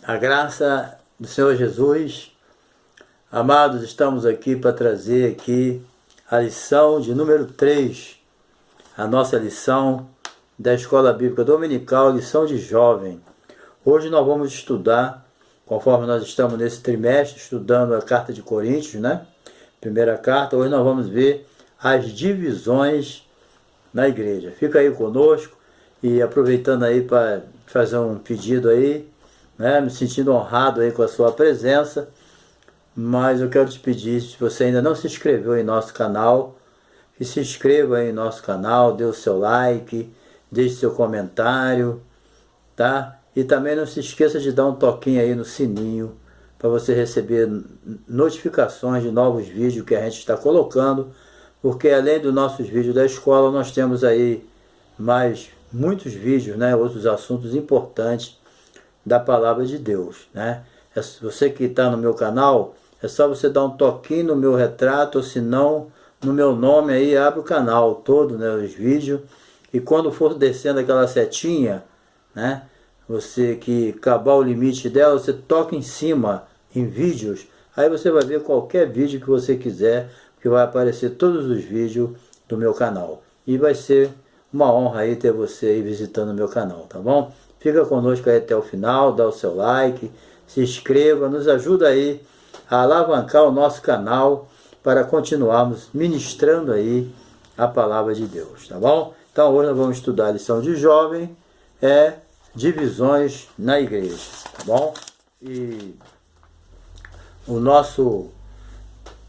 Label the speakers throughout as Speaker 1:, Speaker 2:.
Speaker 1: A graça do Senhor Jesus. Amados, estamos aqui para trazer aqui a lição de número 3, a nossa lição da Escola Bíblica Dominical, lição de jovem. Hoje nós vamos estudar, conforme nós estamos nesse trimestre, estudando a carta de Coríntios, né? Primeira carta, hoje nós vamos ver as divisões na igreja. Fica aí conosco e aproveitando aí para fazer um pedido aí, né? Me sentindo honrado aí com a sua presença, mas eu quero te pedir, se você ainda não se inscreveu em nosso canal, que se inscreva aí em nosso canal, dê o seu like, deixe seu comentário, tá? E também não se esqueça de dar um toquinho aí no sininho, para você receber notificações de novos vídeos que a gente está colocando, porque além dos nossos vídeos da escola, nós temos aí mais muitos vídeos, né? Outros assuntos importantes da palavra de Deus, né? Você que está no meu canal, é só você dar um toquinho no meu retrato, ou se não, no meu nome aí, abre o canal todo, né? Os vídeos, e quando for descendo aquela setinha, né? Você que acabar o limite dela, você toca em cima, em vídeos, aí você vai ver qualquer vídeo que você quiser, que vai aparecer todos os vídeos do meu canal. E vai ser uma honra aí ter você aí visitando o meu canal, tá bom? Fica conosco aí até o final, dá o seu like, se inscreva, nos ajuda aí a alavancar o nosso canal para continuarmos ministrando aí a palavra de Deus, tá bom? Então hoje nós vamos estudar a lição de jovem, divisões na igreja, tá bom? E o nosso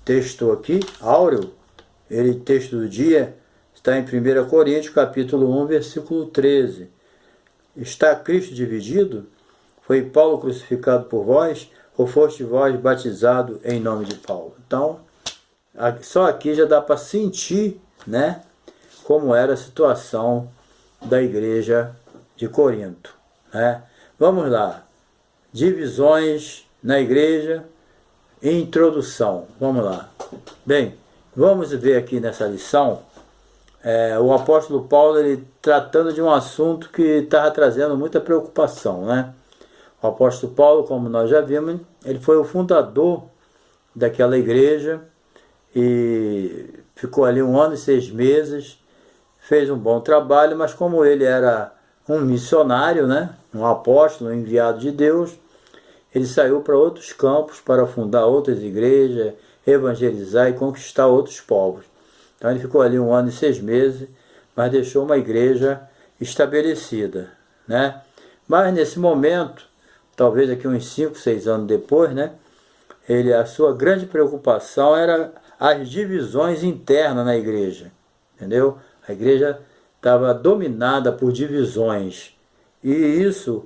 Speaker 1: texto aqui, áureo, texto do dia, está em 1 Coríntios, capítulo 1, versículo 13. Está Cristo dividido? Foi Paulo crucificado por vós? Ou foste vós batizado em nome de Paulo? Então, só aqui já dá para sentir, né, como era a situação da igreja de Corinto, né? Vamos lá. Divisões na igreja. Introdução. Vamos lá. Bem, vamos ver aqui nessa lição o apóstolo Paulo, ele tratando de um assunto que estava trazendo muita preocupação, né? O apóstolo Paulo, como nós já vimos, ele foi o fundador daquela igreja e ficou ali 1 ano e 6 meses, fez um bom trabalho, mas como ele era um missionário, né? Um apóstolo, um enviado de Deus, ele saiu para outros campos para fundar outras igrejas, evangelizar e conquistar outros povos. Então ele ficou ali 1 ano e 6 meses, mas deixou uma igreja estabelecida, né? Mas nesse momento, talvez aqui uns 5, 6 anos depois, né? A sua grande preocupação era as divisões internas na igreja, entendeu? A igreja estava dominada por divisões, e isso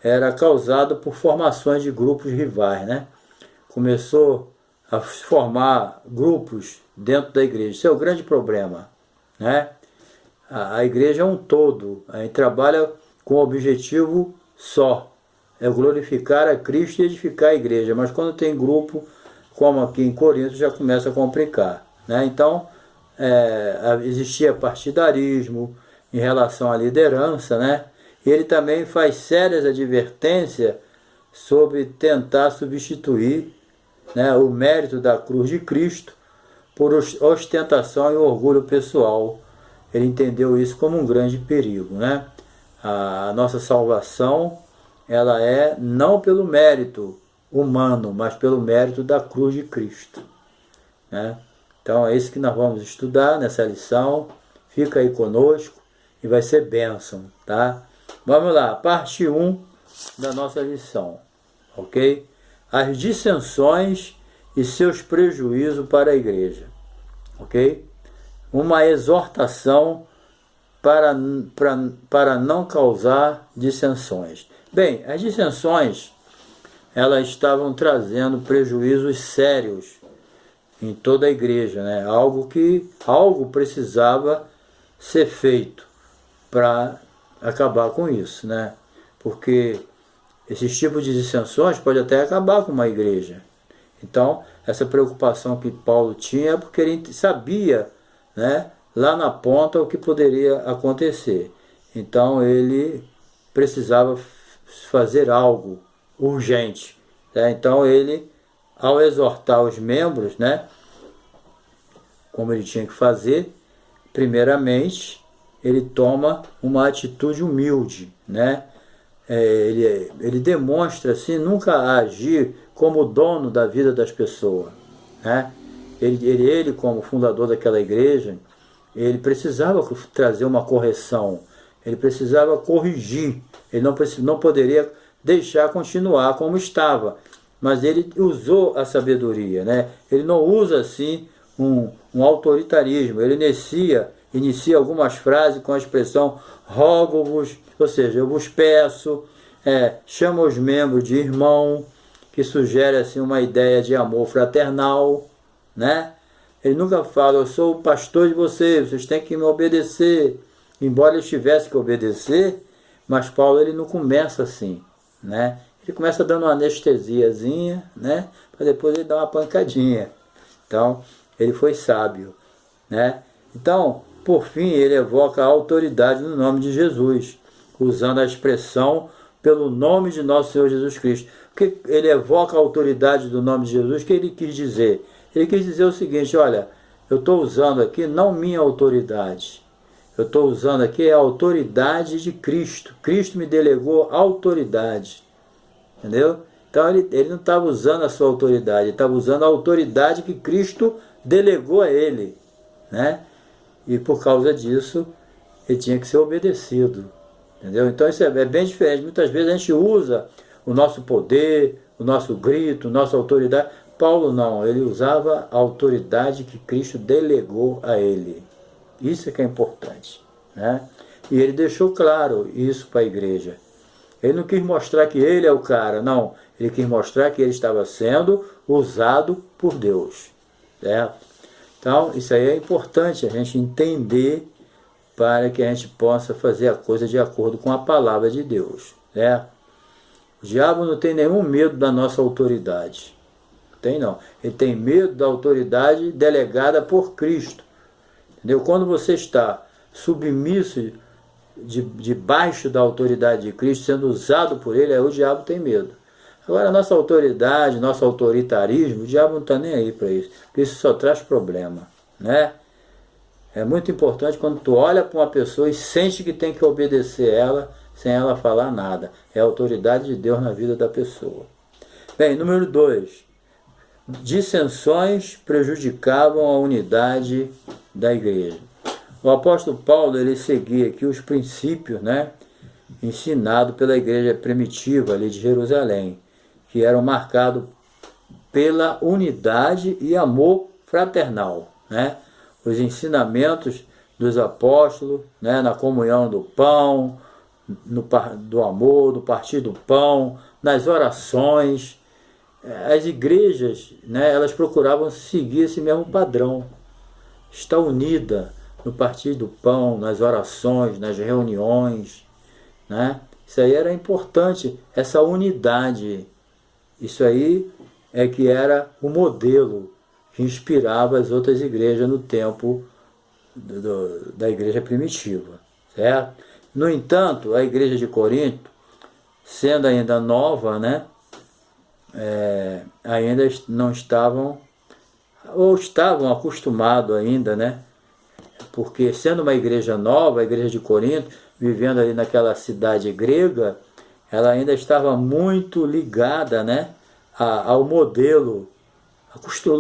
Speaker 1: era causado por formações de grupos rivais, né? Começou a formar grupos dentro da igreja. Isso é o grande problema, né? A igreja é um todo, a gente trabalha com um objetivo só, é glorificar a Cristo e edificar a igreja, mas quando tem grupo, como aqui em Corinto, já começa a complicar, né? Então, existia partidarismo em relação à liderança, né? E ele também faz sérias advertências sobre tentar substituir, né, o mérito da cruz de Cristo por ostentação e orgulho pessoal. Ele entendeu isso como um grande perigo, né? A nossa salvação, ela é não pelo mérito humano, mas pelo mérito da cruz de Cristo, né? Então é isso que nós vamos estudar nessa lição. Fica aí conosco e vai ser bênção, tá? Vamos lá, parte 1 da nossa lição, ok? As dissensões e seus prejuízos para a igreja, ok? Uma exortação para não causar dissensões. Bem, as dissensões, elas estavam trazendo prejuízos sérios em toda a igreja, né? Algo precisava ser feito para acabar com isso, né? Porque esses tipos de dissensões podem até acabar com uma igreja. Então, essa preocupação que Paulo tinha é porque ele sabia, né, lá na ponta o que poderia acontecer. Então, ele precisava fazer algo, urgente. Né? Então ele, ao exortar os membros, né, como ele tinha que fazer, primeiramente ele toma uma atitude humilde, né? Ele demonstra assim nunca agir como dono da vida das pessoas, né? Ele como fundador daquela igreja, ele precisava trazer uma correção, ele precisava corrigir, ele não poderia deixar continuar como estava, mas ele usou a sabedoria, né? Ele não usa assim um autoritarismo, ele inicia algumas frases com a expressão rogo-vos, ou seja, eu vos peço, chama os membros de irmão, que sugere assim uma ideia de amor fraternal, né? Ele nunca fala, eu sou o pastor de vocês, vocês têm que me obedecer, embora ele tivesse que obedecer, mas Paulo ele não começa assim, né? Ele começa dando uma anestesiazinha, né? Para depois ele dar uma pancadinha. Então, ele foi sábio, né? Então, por fim, ele evoca a autoridade no nome de Jesus, usando a expressão pelo nome de nosso Senhor Jesus Cristo. Porque ele evoca a autoridade do nome de Jesus, o que ele quis dizer? Ele quis dizer o seguinte, olha, eu estou usando aqui não minha autoridade, eu estou usando aqui a autoridade de Cristo. Cristo me delegou autoridade, entendeu? Então ele não estava usando a sua autoridade, ele estava usando a autoridade que Cristo delegou a ele, né? E por causa disso, ele tinha que ser obedecido, entendeu? Então isso é bem diferente. Muitas vezes a gente usa o nosso poder, o nosso grito, a nossa autoridade. Paulo não, ele usava a autoridade que Cristo delegou a ele. Isso é que é importante, né? E ele deixou claro isso para a igreja. Ele não quis mostrar que ele é o cara, não. Ele quis mostrar que ele estava sendo usado por Deus, certo? Então, isso aí é importante a gente entender para que a gente possa fazer a coisa de acordo com a palavra de Deus, certo? O diabo não tem nenhum medo da nossa autoridade. Tem não. Ele tem medo da autoridade delegada por Cristo. Entendeu? Quando você está submisso debaixo da autoridade de Cristo, sendo usado por ele, aí o diabo tem medo. Agora, a nossa autoridade, nosso autoritarismo, o diabo não está nem aí para isso, porque isso só traz problema, né? É muito importante quando tu olha para uma pessoa e sente que tem que obedecer ela, sem ela falar nada. É a autoridade de Deus na vida da pessoa. Bem, número 2. Dissensões prejudicavam a unidade da igreja. O apóstolo Paulo, ele seguia aqui os princípios, né, ensinados pela igreja primitiva ali de Jerusalém, que eram marcados pela unidade e amor fraternal, né? Os ensinamentos dos apóstolos, né, na comunhão do pão, do amor, do partir do pão, nas orações. As igrejas, né, elas procuravam seguir esse mesmo padrão, estar unida no partir do pão, nas orações, nas reuniões, né? Isso aí era importante, essa unidade. Isso aí é que era o modelo que inspirava as outras igrejas no tempo da igreja primitiva, certo? No entanto, a igreja de Corinto, sendo ainda nova, né, ainda não estavam, ou estavam acostumados ainda, né? Porque sendo uma igreja nova, a igreja de Corinto, vivendo ali naquela cidade grega, ela ainda estava muito ligada, né, ao modelo,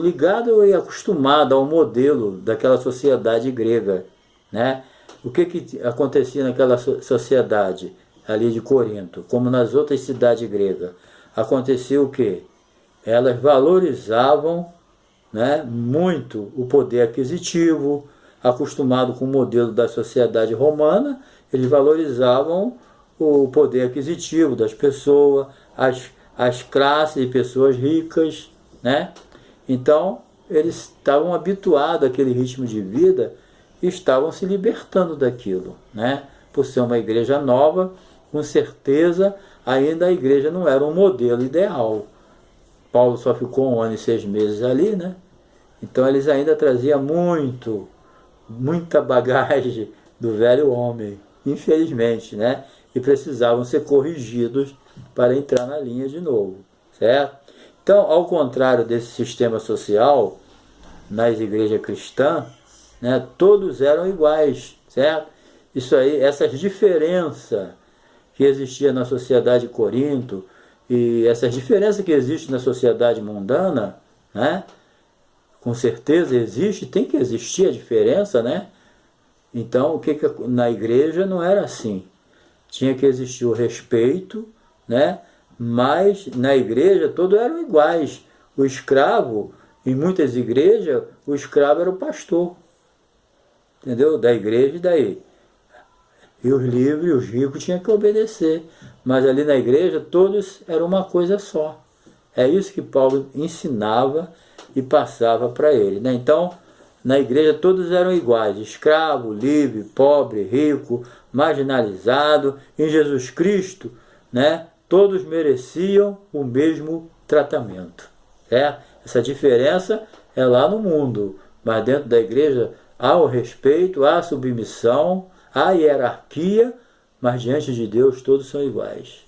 Speaker 1: ligada e acostumada ao modelo daquela sociedade grega, né? O que acontecia naquela sociedade ali de Corinto, como nas outras cidades gregas? Acontecia o quê? Elas valorizavam, né, muito o poder aquisitivo. Acostumado com o modelo da sociedade romana, eles valorizavam o poder aquisitivo das pessoas, as classes de pessoas ricas, né? Então, eles estavam habituados àquele ritmo de vida e estavam se libertando daquilo, né? Por ser uma igreja nova, com certeza, ainda a igreja não era um modelo ideal. Paulo só ficou 1 ano e 6 meses ali, né? Então, eles ainda traziam muita bagagem do velho homem, infelizmente, né? E precisavam ser corrigidos para entrar na linha de novo, certo? Então, ao contrário desse sistema social, nas igrejas cristãs, né, todos eram iguais, certo? Isso aí, essas diferenças que existiam na sociedade de Corinto e essas diferenças que existem na sociedade mundana, né, com certeza existe, tem que existir a diferença, né? Então, na igreja não era assim. Tinha que existir o respeito, né? Mas na igreja todos eram iguais. O escravo, em muitas igrejas, o escravo era o pastor, entendeu? Da igreja e daí. E os livres, os ricos tinham que obedecer. Mas ali na igreja todos eram uma coisa só. É isso que Paulo ensinava e passava para ele, né? Então, na igreja todos eram iguais, escravo, livre, pobre, rico, marginalizado. Em Jesus Cristo, né, todos mereciam o mesmo tratamento. Essa diferença é lá no mundo, mas dentro da igreja há o respeito, há a submissão, há a hierarquia, mas diante de Deus todos são iguais.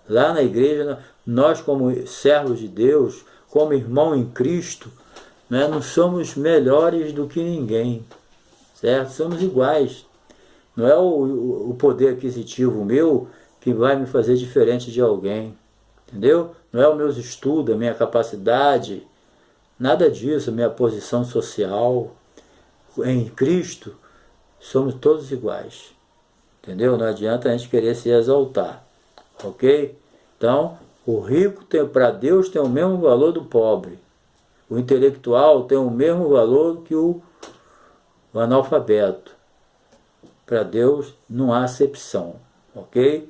Speaker 1: Lá na igreja, nós como servos de Deus, como irmão em Cristo, né, não somos melhores do que ninguém, certo? Somos iguais. Não é o poder aquisitivo meu que vai me fazer diferente de alguém, entendeu? Não é os meus estudos, a minha capacidade, nada disso, a minha posição social. Em Cristo, somos todos iguais, entendeu? Não adianta a gente querer se exaltar, ok? Então, o rico para Deus tem o mesmo valor do pobre. O intelectual tem o mesmo valor que o analfabeto. Para Deus não há acepção, ok?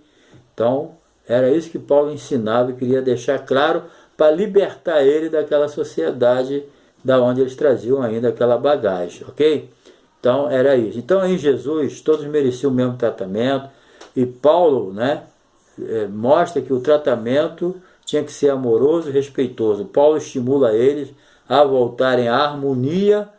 Speaker 1: Então, era isso que Paulo ensinava e queria deixar claro para libertar ele daquela sociedade da onde eles traziam ainda aquela bagagem, ok? Então, era isso. Então, em Jesus, todos mereciam o mesmo tratamento. E Paulo, né, mostra que o tratamento tinha que ser amoroso e respeitoso. Paulo estimula eles a voltarem à harmonia,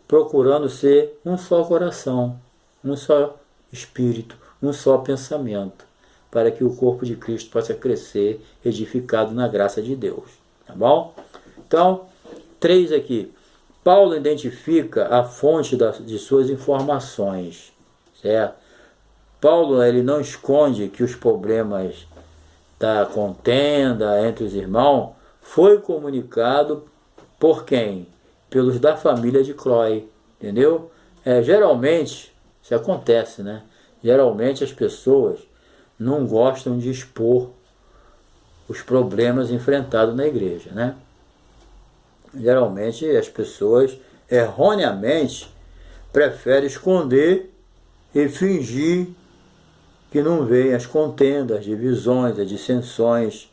Speaker 1: procurando ser um só coração, um só espírito, um só pensamento, para que o corpo de Cristo possa crescer edificado na graça de Deus. Tá bom? Então, 3 aqui. Paulo identifica a fonte de suas informações, certo? Paulo, ele não esconde que os problemas da contenda entre os irmãos foi comunicado por quem? Pelos da família de Cloé, entendeu? Geralmente, isso acontece, né? Geralmente as pessoas não gostam de expor os problemas enfrentados na igreja, né? Geralmente as pessoas erroneamente preferem esconder e fingir que não veem as contendas, as divisões, as dissensões,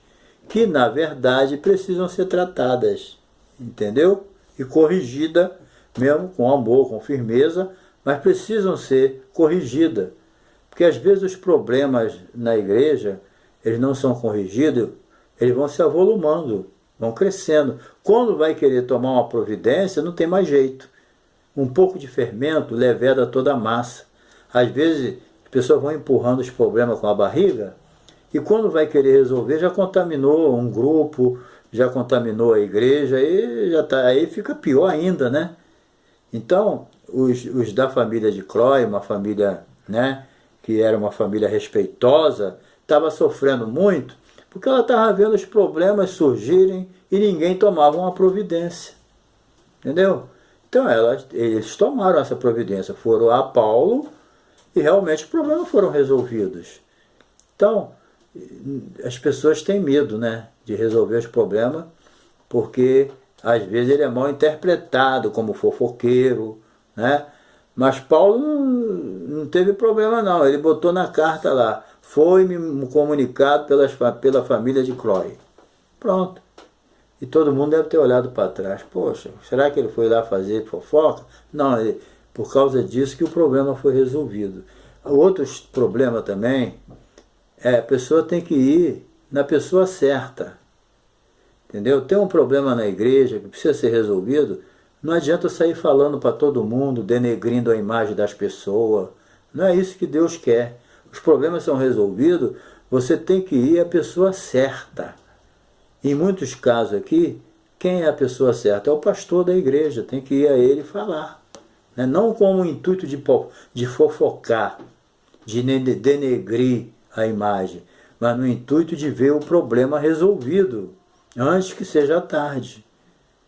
Speaker 1: que na verdade precisam ser tratadas, entendeu? E corrigida, mesmo com amor, com firmeza, mas precisam ser corrigidas. Porque às vezes os problemas na igreja, eles não são corrigidos, eles vão se avolumando, vão crescendo. Quando vai querer tomar uma providência, não tem mais jeito. Um pouco de fermento leveda toda a massa. Às vezes as pessoas vão empurrando os problemas com a barriga, e quando vai querer resolver, já contaminou um grupo, já contaminou a igreja, e já tá, aí fica pior ainda, né? Então, os da família de Cloé, uma família, né, que era uma família respeitosa, estava sofrendo muito, porque ela estava vendo os problemas surgirem e ninguém tomava uma providência. Entendeu? Então eles tomaram essa providência, foram a Paulo e realmente os problemas foram resolvidos. Então, as pessoas têm medo, né, de resolver os problemas, porque às vezes ele é mal interpretado como fofoqueiro, né? Mas Paulo não teve problema não, ele botou na carta lá, foi-me comunicado pela família de Cloé. Pronto. E todo mundo deve ter olhado para trás. Poxa, será que ele foi lá fazer fofoca? Não, por causa disso que o problema foi resolvido. Outro problema também a pessoa tem que ir na pessoa certa. Entendeu? Tem um problema na igreja que precisa ser resolvido, não adianta sair falando para todo mundo, denegrindo a imagem das pessoas. Não é isso que Deus quer. Os problemas são resolvidos você tem que ir à pessoa certa. Em muitos casos aqui, quem é a pessoa certa? É o pastor da igreja, tem que ir a ele falar. Né? Não com o intuito de fofocar, de denegrir a imagem, mas no intuito de ver o problema resolvido, antes que seja tarde.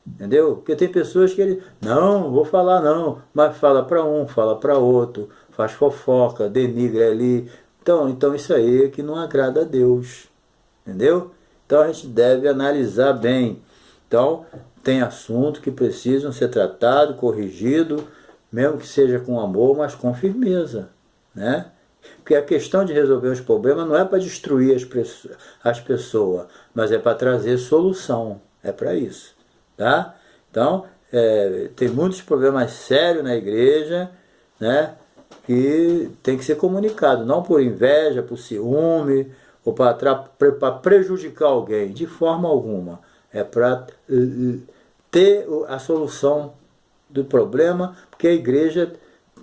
Speaker 1: Entendeu? Porque tem pessoas que não vou falar não, mas fala para um, fala para outro, faz fofoca, denigra ali. Então isso aí é que não agrada a Deus. Entendeu? Então a gente deve analisar bem. Então tem assuntos que precisam ser tratados, corrigidos, mesmo que seja com amor, mas com firmeza. Né? Porque a questão de resolver os problemas não é para destruir as pessoas, mas é para trazer solução. É para isso. Tá? Então, tem muitos problemas sérios na igreja, né, que tem que ser comunicado, não por inveja, por ciúme, ou para prejudicar alguém, de forma alguma. É para ter a solução do problema, porque a igreja,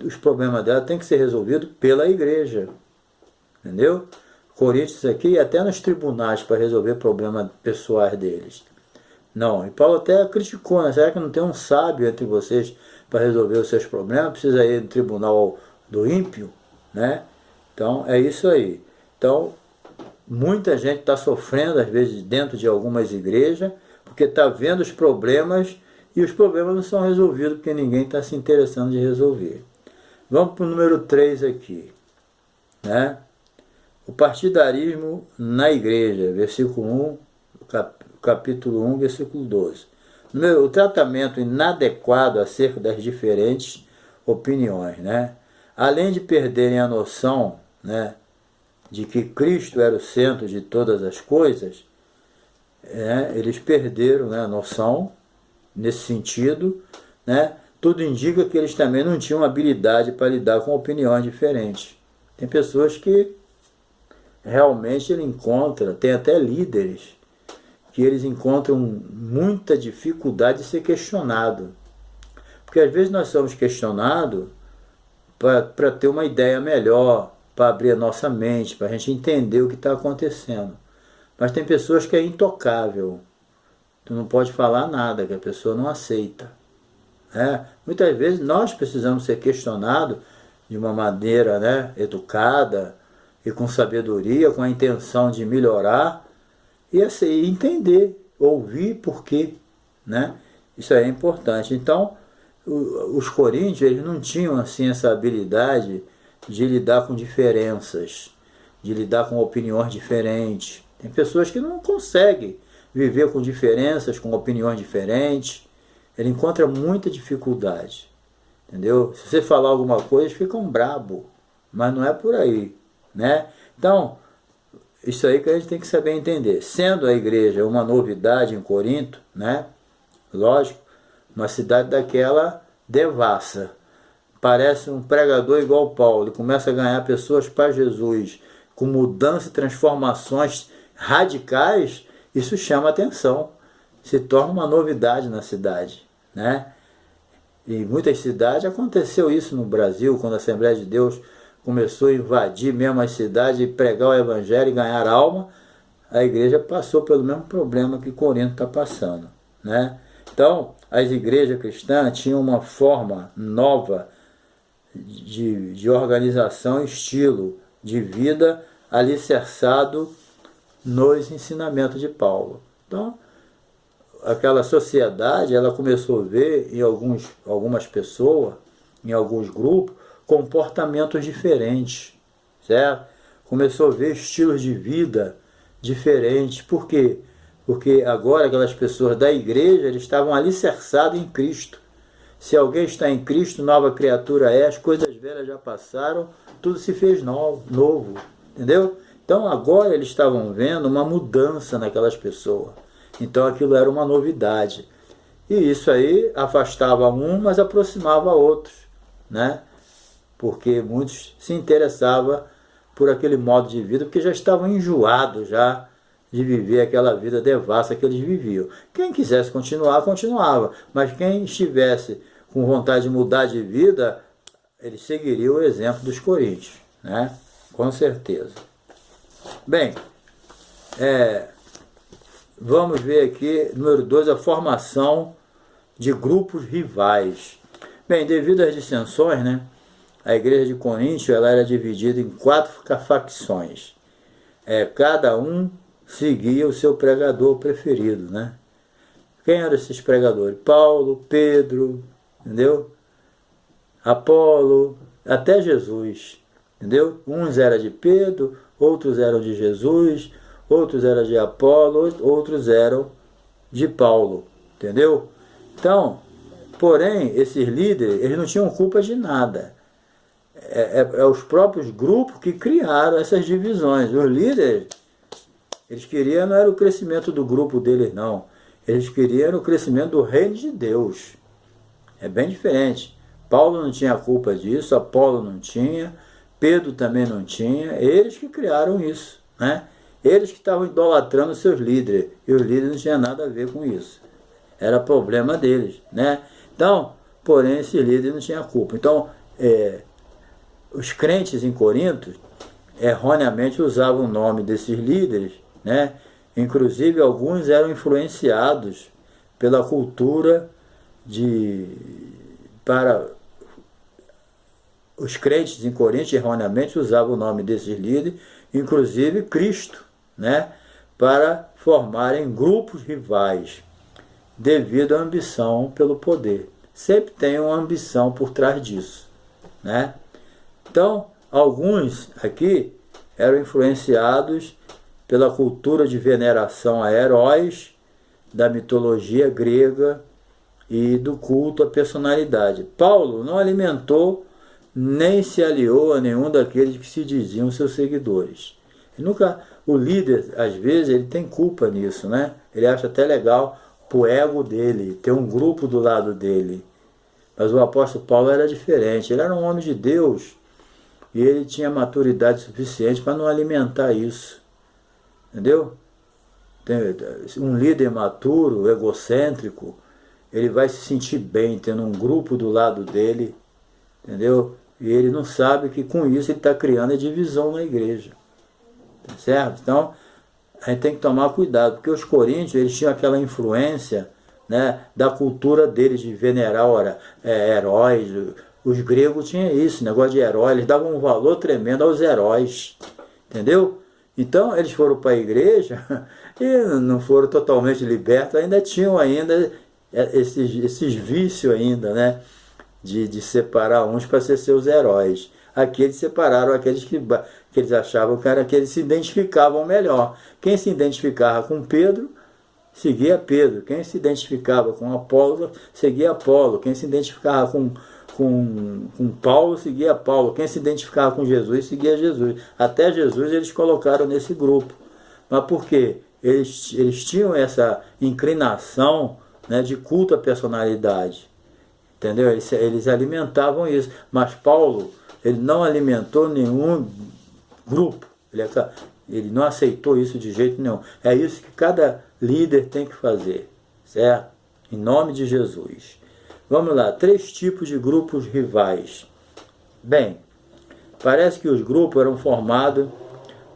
Speaker 1: os problemas dela tem que ser resolvidos pela igreja. Entendeu? Coríntios aqui, até nos tribunais, para resolver problemas pessoais deles. Não, e Paulo até criticou, né? Será que não tem um sábio entre vocês para resolver os seus problemas? Precisa ir no tribunal do ímpio, né? Então, é isso aí. Então, muita gente está sofrendo, às vezes, dentro de algumas igrejas, porque está vendo os problemas e os problemas não são resolvidos porque ninguém está se interessando de resolver. Vamos para o número 3 aqui, né? O partidarismo na igreja, versículo 1, capítulo 1, versículo 12. O tratamento inadequado acerca das diferentes opiniões, né? Além de perderem a noção, né, de que Cristo era o centro de todas as coisas, eles perderam, né, a noção nesse sentido, né? Tudo indica que eles também não tinham habilidade para lidar com opiniões diferentes. Tem pessoas que realmente ele encontra, tem até líderes que eles encontram muita dificuldade de ser questionado. Porque às vezes nós somos questionados para ter uma ideia melhor, para abrir a nossa mente, para a gente entender o que está acontecendo. Mas tem pessoas que é intocável. Tu não pode falar nada, que a pessoa não aceita. Muitas vezes nós precisamos ser questionados de uma maneira, né, educada e com sabedoria, com a intenção de melhorar, e assim, entender, ouvir por quê, né? Isso aí é importante. Então, os coríntios, eles não tinham assim essa habilidade de lidar com diferenças, de lidar com opiniões diferentes. Tem pessoas que não conseguem viver com diferenças, com opiniões diferentes. Ele encontra muita dificuldade, entendeu? Se você falar alguma coisa, eles ficam brabo, mas não é por aí, né? Então, isso aí que a gente tem que saber entender. Sendo a igreja uma novidade em Corinto, né? Lógico, uma cidade daquela devassa. Parece um pregador igual Paulo. Ele começa a ganhar pessoas para Jesus, com mudanças e transformações radicais. Isso chama atenção. Se torna uma novidade na cidade, né? Em muitas cidades aconteceu isso no Brasil, quando a Assembleia de Deus começou a invadir mesmo as cidades e pregar o evangelho e ganhar alma. A igreja passou pelo mesmo problema que Corinto está passando, né? Então, as igrejas cristãs tinham uma forma nova de organização, estilo de vida alicerçado nos ensinamentos de Paulo. Então, aquela sociedade, ela começou a ver em algumas pessoas, em alguns grupos, comportamentos diferentes, certo? Começou a ver estilos de vida diferentes. Por quê? Porque agora aquelas pessoas da igreja, eles estavam alicerçados em Cristo. Se alguém está em Cristo, nova criatura é, as coisas velhas já passaram, tudo se fez novo, entendeu? Então agora eles estavam vendo uma mudança naquelas pessoas. Então aquilo era uma novidade. E isso aí afastava um, mas aproximava outros, né? Porque muitos se interessavam por aquele modo de vida, porque já estavam enjoados já de viver aquela vida devassa que eles viviam. Quem quisesse continuar, continuava. Mas quem estivesse com vontade de mudar de vida, ele seguiria o exemplo dos coríntios, né? Com certeza. Bem, vamos ver aqui, número 2, a formação de grupos rivais. Bem, devido às dissensões, né, a igreja de Coríntio ela era dividida em 4 facções. Cada um seguia o seu pregador preferido, né? Quem eram esses pregadores? Paulo, Pedro, entendeu? Apolo, até Jesus, entendeu? Uns eram de Pedro, outros eram de Jesus, outros eram de Apolo, outros eram de Paulo, entendeu? Então, porém, esses líderes, eles não tinham culpa de nada. Os próprios grupos que criaram essas divisões. Os líderes, eles queriam, não era o crescimento do grupo deles, não. Eles queriam o crescimento do reino de Deus. É bem diferente. Paulo não tinha culpa disso, Apolo não tinha, Pedro também não tinha. Eles que criaram isso, né? Eles que estavam idolatrando seus líderes. E os líderes não tinham nada a ver com isso. Era problema deles, né? Então, porém, esse líder não tinha culpa. Então, os crentes em Corinto erroneamente usavam o nome desses líderes, né? Inclusive alguns eram influenciados pela cultura para os crentes em Corinto erroneamente usavam o nome desses líderes, inclusive Cristo, né? Para formarem grupos rivais devido à ambição pelo poder. Sempre tem uma ambição por trás disso, né? Então, alguns aqui eram influenciados pela cultura de veneração a heróis da mitologia grega e do culto à personalidade. Paulo não alimentou nem se aliou a nenhum daqueles que se diziam seus seguidores. O líder, às vezes, ele tem culpa nisso, né? Ele acha até legal pro ego dele, ter um grupo do lado dele. Mas o apóstolo Paulo era diferente. Ele era um homem de Deus e ele tinha maturidade suficiente para não alimentar isso. Entendeu? Um líder maturo, egocêntrico, ele vai se sentir bem tendo um grupo do lado dele, entendeu? E ele não sabe que com isso ele está criando a divisão na igreja. Certo? Então, a gente tem que tomar cuidado, porque os coríntios, eles tinham aquela influência, né, da cultura deles de venerar heróis. Os gregos tinham isso, negócio de herói, eles davam um valor tremendo aos heróis, entendeu? Então, eles foram para a igreja e não foram totalmente libertos, ainda tinham esses vícios ainda, né, de separar uns para ser seus heróis. Aqui eles separaram aqueles que eles achavam que era que eles se identificavam melhor. Quem se identificava com Pedro, seguia Pedro. Quem se identificava com Apolo, seguia Apolo. Quem se identificava com Paulo, seguia Paulo. Quem se identificava com Jesus, seguia Jesus. Até Jesus eles colocaram nesse grupo. Mas por quê? Eles tinham essa inclinação, né, de culto à personalidade. Entendeu? Eles alimentavam isso. Mas Paulo, ele não alimentou nenhum grupo. Ele não aceitou isso de jeito nenhum. É isso que cada líder tem que fazer. Certo? Em nome de Jesus. Vamos lá. 3 tipos de grupos rivais. Bem, parece que os grupos eram formados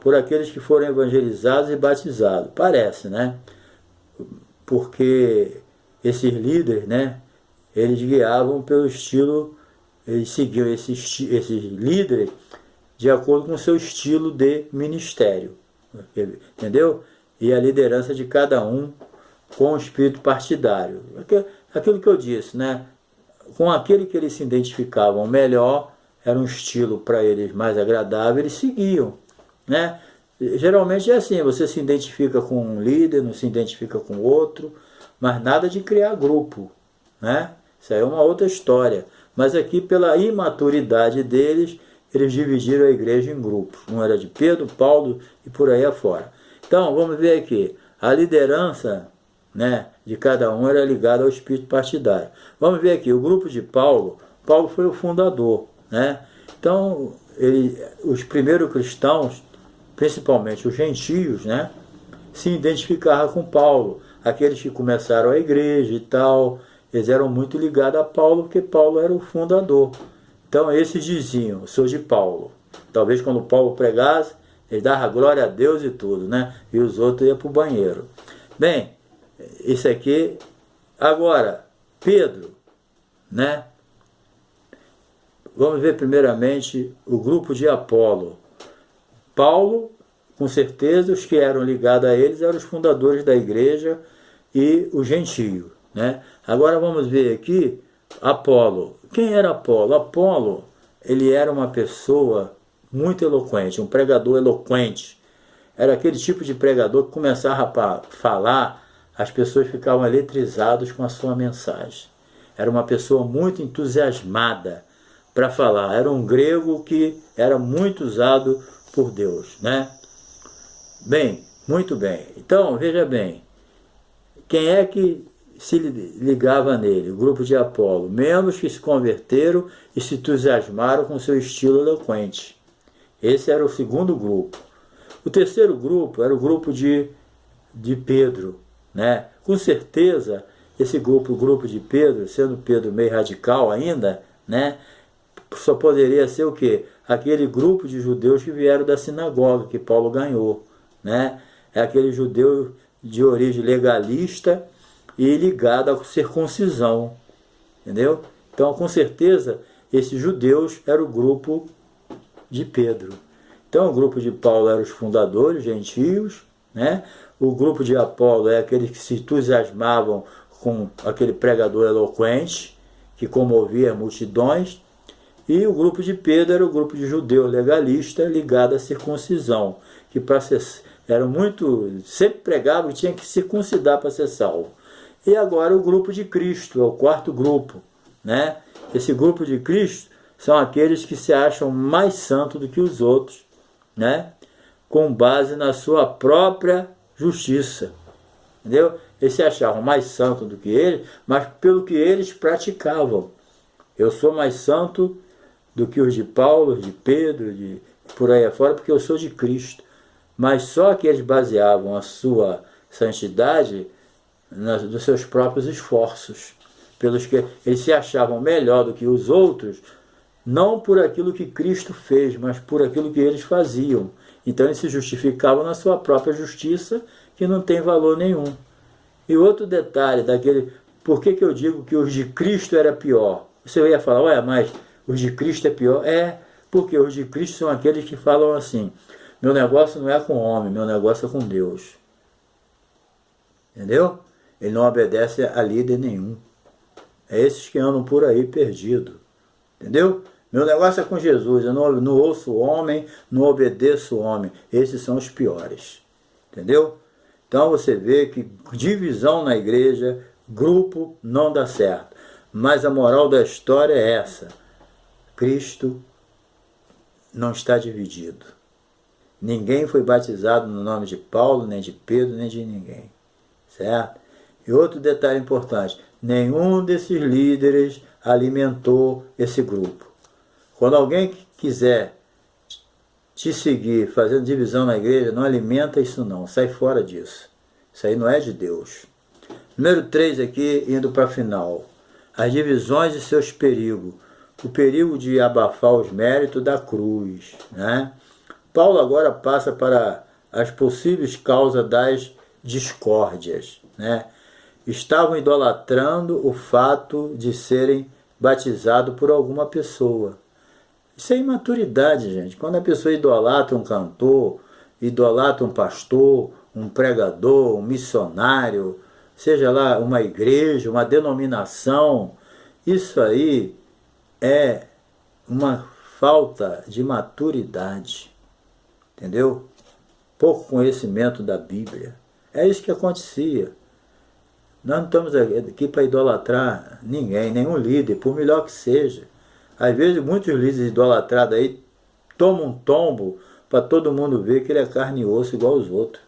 Speaker 1: por aqueles que foram evangelizados e batizados. Parece, né? Porque esses líderes, né, eles guiavam pelo estilo, eles seguiam esses líderes de acordo com o seu estilo de ministério, entendeu? E a liderança de cada um com o espírito partidário. Aquilo que eu disse, né? Com aquele que eles se identificavam melhor, era um estilo para eles mais agradável, eles seguiam, né? Geralmente é assim, você se identifica com um líder, não se identifica com outro, mas nada de criar grupo, né? Isso aí é uma outra história. Mas aqui, pela imaturidade deles, eles dividiram a igreja em grupos. Um era de Pedro, Paulo e por aí afora. Então, vamos ver aqui. A liderança, né, de cada um era ligada ao espírito partidário. Vamos ver aqui, o grupo de Paulo. Paulo foi o fundador, né? Então, os primeiros cristãos, principalmente os gentios, né, se identificavam com Paulo. Aqueles que começaram a igreja e tal, eles eram muito ligados a Paulo, porque Paulo era o fundador. Então esses diziam, sou de Paulo. Talvez quando Paulo pregasse, Ele dava glória a Deus e tudo, né? E os outros iam para o banheiro. Bem, isso aqui. Agora, Pedro, né? Vamos ver primeiramente o grupo de Apolo. Paulo, com certeza, os que eram ligados a eles eram os fundadores da igreja e os gentios, né? Agora vamos ver aqui Apolo. Quem era Apolo? Apolo, ele era uma pessoa muito eloquente, um pregador eloquente. Era aquele tipo de pregador que começava a falar, as pessoas ficavam eletrizadas com a sua mensagem. Era uma pessoa muito entusiasmada para falar. Era um grego que era muito usado por Deus, né? Bem, muito bem. Então, veja bem, quem é que se ligava nele? O grupo de Apolo. Membros que se converteram e se entusiasmaram com seu estilo eloquente. Esse era o segundo grupo. O terceiro grupo era o grupo de Pedro, né? Com certeza, esse grupo, o grupo de Pedro, sendo Pedro meio radical ainda, né? Só poderia ser o quê? Aquele grupo de judeus que vieram da sinagoga, que Paulo ganhou, né? É aquele judeu de origem legalista e ligado à circuncisão, entendeu? Então, com certeza, esses judeus eram o grupo de Pedro. Então, o grupo de Paulo eram os fundadores, gentios, né? O grupo de Apolo é aqueles que se entusiasmavam com aquele pregador eloquente, que comovia multidões. E o grupo de Pedro era o grupo de judeu legalista ligado à circuncisão, que era muito, sempre pregavam que tinha que circuncidar para ser salvo. E agora o grupo de Cristo, é o quarto grupo, né? Esse grupo de Cristo são aqueles que se acham mais santos do que os outros, né? Com base na sua própria justiça, entendeu? Eles se achavam mais santos do que ele, mas pelo que eles praticavam. Eu sou mais santo do que os de Paulo, de Pedro, de por aí afora, porque eu sou de Cristo. Mas só que eles baseavam a sua santidade nos seus próprios esforços, pelos que eles se achavam melhor do que os outros, não por aquilo que Cristo fez, mas por aquilo que eles faziam. Então eles se justificavam na sua própria justiça, que não tem valor nenhum. E outro detalhe daquele, por que eu digo que os de Cristo era pior? Você ia falar, ué, mas os de Cristo é pior? É, porque os de Cristo são aqueles que falam assim, meu negócio não é com o homem, meu negócio é com Deus. Entendeu? Ele não obedece a líder nenhum. É esses que andam por aí perdidos. Entendeu? Meu negócio é com Jesus, eu não ouço o homem, não obedeço o homem. Esses são os piores. Entendeu? Então você vê que divisão na igreja, grupo não dá certo. Mas a moral da história é essa. Cristo não está dividido. Ninguém foi batizado no nome de Paulo, nem de Pedro, nem de ninguém. Certo? E outro detalhe importante, nenhum desses líderes alimentou esse grupo. Quando alguém quiser te seguir fazendo divisão na igreja, não alimenta isso não, sai fora disso. Isso aí não é de Deus. Número 3 aqui, indo para a final. As divisões e seus perigos. O perigo de abafar os méritos da cruz, né? Paulo agora passa para as possíveis causas das discórdias, né? Estavam idolatrando o fato de serem batizados por alguma pessoa. Isso é imaturidade, gente. Quando a pessoa idolatra um cantor, idolatra um pastor, um pregador, um missionário, seja lá uma igreja, uma denominação, isso aí é uma falta de maturidade, entendeu? Pouco conhecimento da Bíblia. É isso que acontecia. Nós não estamos aqui para idolatrar ninguém, nenhum líder, por melhor que seja. Às vezes muitos líderes idolatrados aí tomam um tombo para todo mundo ver que ele é carne e osso igual aos outros.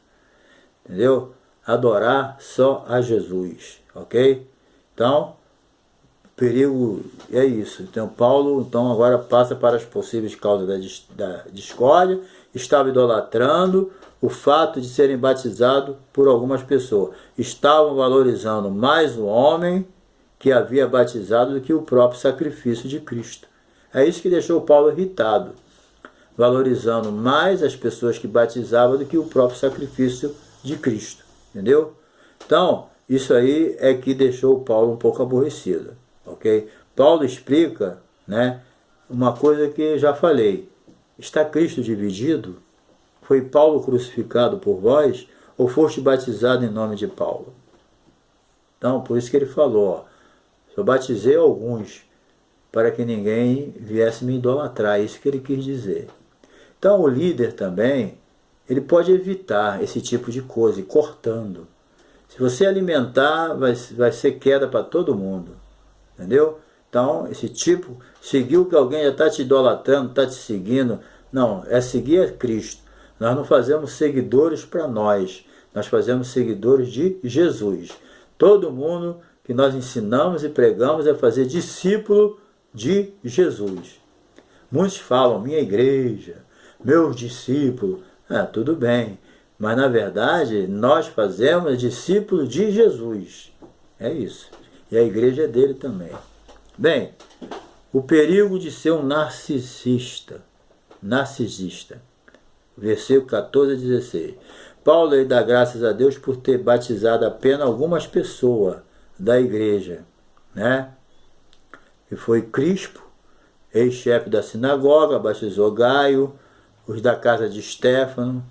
Speaker 1: Entendeu? Adorar só a Jesus, ok? Então, o perigo é isso. Então, Paulo agora passa para as possíveis causas da discórdia. Estava idolatrando o fato de serem batizados por algumas pessoas. Estavam valorizando mais o homem que havia batizado do que o próprio sacrifício de Cristo. É isso que deixou Paulo irritado. valorizando mais as pessoas que batizavam do que o próprio sacrifício de Cristo, entendeu? Então, isso aí é que deixou Paulo um pouco aborrecido, ok? Paulo explica, né, uma coisa que eu já falei. Está Cristo dividido? Foi Paulo crucificado por vós? Ou foste batizado em nome de Paulo? Então, por isso que ele falou, ó, eu batizei alguns para que ninguém viesse me idolatrar, é isso que ele quis dizer. Então, o líder também, ele pode evitar esse tipo de coisa, cortando. Se você alimentar, vai ser queda para todo mundo, entendeu? Então, esse tipo, seguir o que alguém já está te idolatrando, está te seguindo, não, é seguir a Cristo. Nós não fazemos seguidores para nós fazemos seguidores de Jesus. Todo mundo que nós ensinamos e pregamos é fazer discípulo de Jesus. Muitos falam, minha igreja, meus discípulos, tudo bem, mas na verdade nós fazemos discípulo de Jesus. É isso. E a igreja é dele também. Bem, o perigo de ser um narcisista. Versículo 14 a 16. Paulo ele dá graças a Deus por ter batizado apenas algumas pessoas da igreja, né? E foi Crispo, ex-chefe da sinagoga, batizou Gaio, os da casa de Estéfano.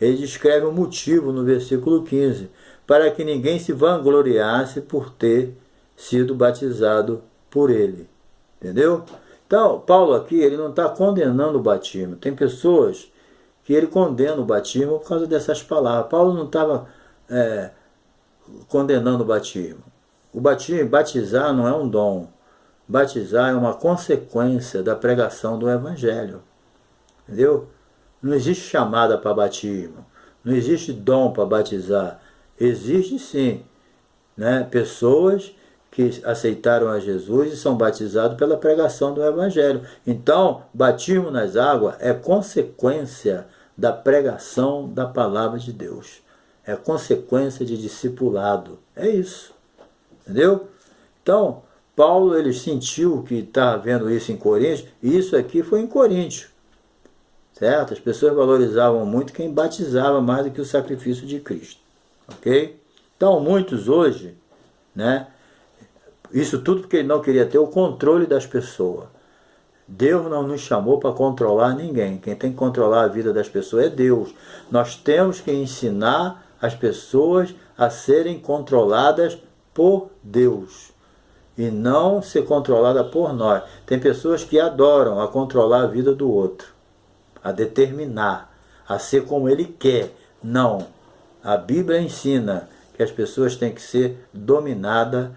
Speaker 1: Ele descreve o motivo no versículo 15, para que ninguém se vangloriasse por ter sido batizado por ele. Entendeu? Então, Paulo aqui ele não está condenando o batismo. Tem pessoas que ele condena o batismo por causa dessas palavras. Paulo não estava condenando o batismo. O batismo, batizar não é um dom. Batizar é uma consequência da pregação do Evangelho. Entendeu? Não existe chamada para batismo. Não existe dom para batizar. Existe sim, né, pessoas que aceitaram a Jesus e são batizados pela pregação do Evangelho. Então, batismo nas águas é consequência da pregação da palavra de Deus. É consequência de discipulado. É isso. Entendeu? Então, Paulo ele sentiu que estava vendo isso em Coríntios, e isso aqui foi em Coríntios. Certo? As pessoas valorizavam muito quem batizava mais do que o sacrifício de Cristo. Ok? Então, muitos hoje, né? Isso tudo porque ele não queria ter o controle das pessoas. Deus não nos chamou para controlar ninguém. Quem tem que controlar a vida das pessoas é Deus. Nós temos que ensinar as pessoas a serem controladas por Deus e não ser controlada por nós. Tem pessoas que adoram a controlar a vida do outro, a determinar, a ser como ele quer. Não. A Bíblia ensina que as pessoas têm que ser dominadas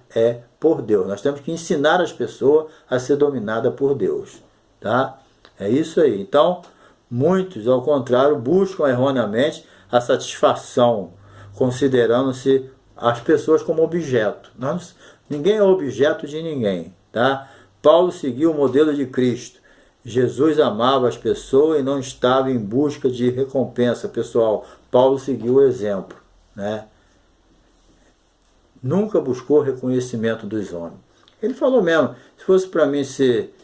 Speaker 1: por Deus. Nós temos que ensinar as pessoas a ser dominadas por Deus. Tá? É isso aí. Então, muitos, ao contrário, buscam erroneamente a satisfação, considerando-se as pessoas como objeto. Ninguém é objeto de ninguém. Tá? Paulo seguiu o modelo de Cristo. Jesus amava as pessoas e não estava em busca de recompensa. Pessoal, Paulo seguiu o exemplo, né? Nunca buscou reconhecimento dos homens. Ele falou mesmo, se fosse para mim ser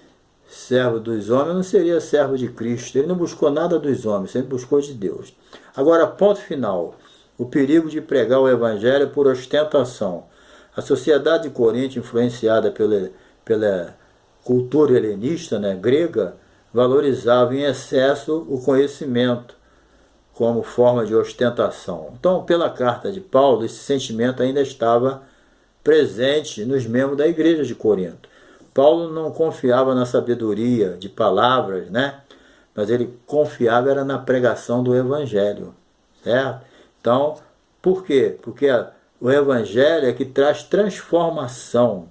Speaker 1: servo dos homens, eu não seria servo de Cristo. Ele não buscou nada dos homens, sempre buscou de Deus. Agora, ponto final. O perigo de pregar o evangelho por ostentação. A sociedade de Corinto, influenciada pela cultura helenista, né, grega, valorizava em excesso o conhecimento como forma de ostentação. Então, pela carta de Paulo, esse sentimento ainda estava presente nos membros da igreja de Corinto. Paulo não confiava na sabedoria de palavras, né? Mas ele confiava era na pregação do Evangelho, certo? Então, por quê? Porque o Evangelho é que traz transformação.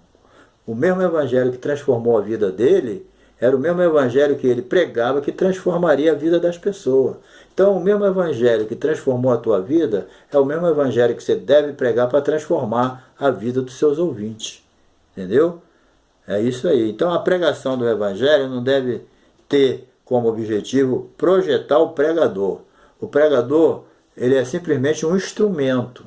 Speaker 1: O mesmo Evangelho que transformou a vida dele era o mesmo Evangelho que ele pregava que transformaria a vida das pessoas. Então, o mesmo Evangelho que transformou a tua vida é o mesmo Evangelho que você deve pregar para transformar a vida dos seus ouvintes. Entendeu? É isso aí. Então, a pregação do Evangelho não deve ter como objetivo projetar o pregador. O pregador, ele é simplesmente um instrumento.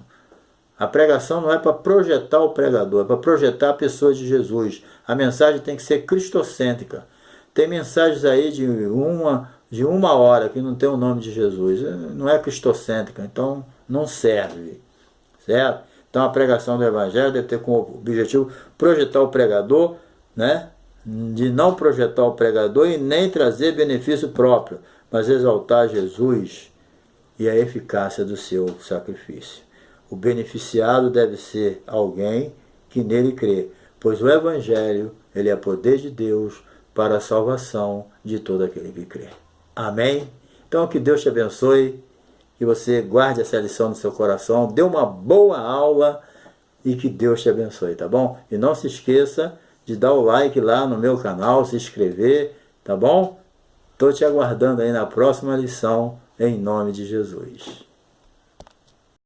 Speaker 1: A pregação não é para projetar o pregador, é para projetar a pessoa de Jesus. A mensagem tem que ser cristocêntrica. Tem mensagens aí de de 1 hora que não tem o nome de Jesus, não é cristocêntrica, então não serve, certo? Então a pregação do Evangelho deve ter como objetivo projetar o pregador, né? De não projetar o pregador e nem trazer benefício próprio, mas exaltar Jesus e a eficácia do seu sacrifício. O beneficiado deve ser alguém que nele crê, pois o Evangelho ele é poder de Deus para a salvação de todo aquele que crê. Amém? Então que Deus te abençoe, que você guarde essa lição no seu coração, dê uma boa aula e que Deus te abençoe, tá bom? E não se esqueça de dar o like lá no meu canal, se inscrever, tá bom? Estou te aguardando aí na próxima lição, em nome de Jesus.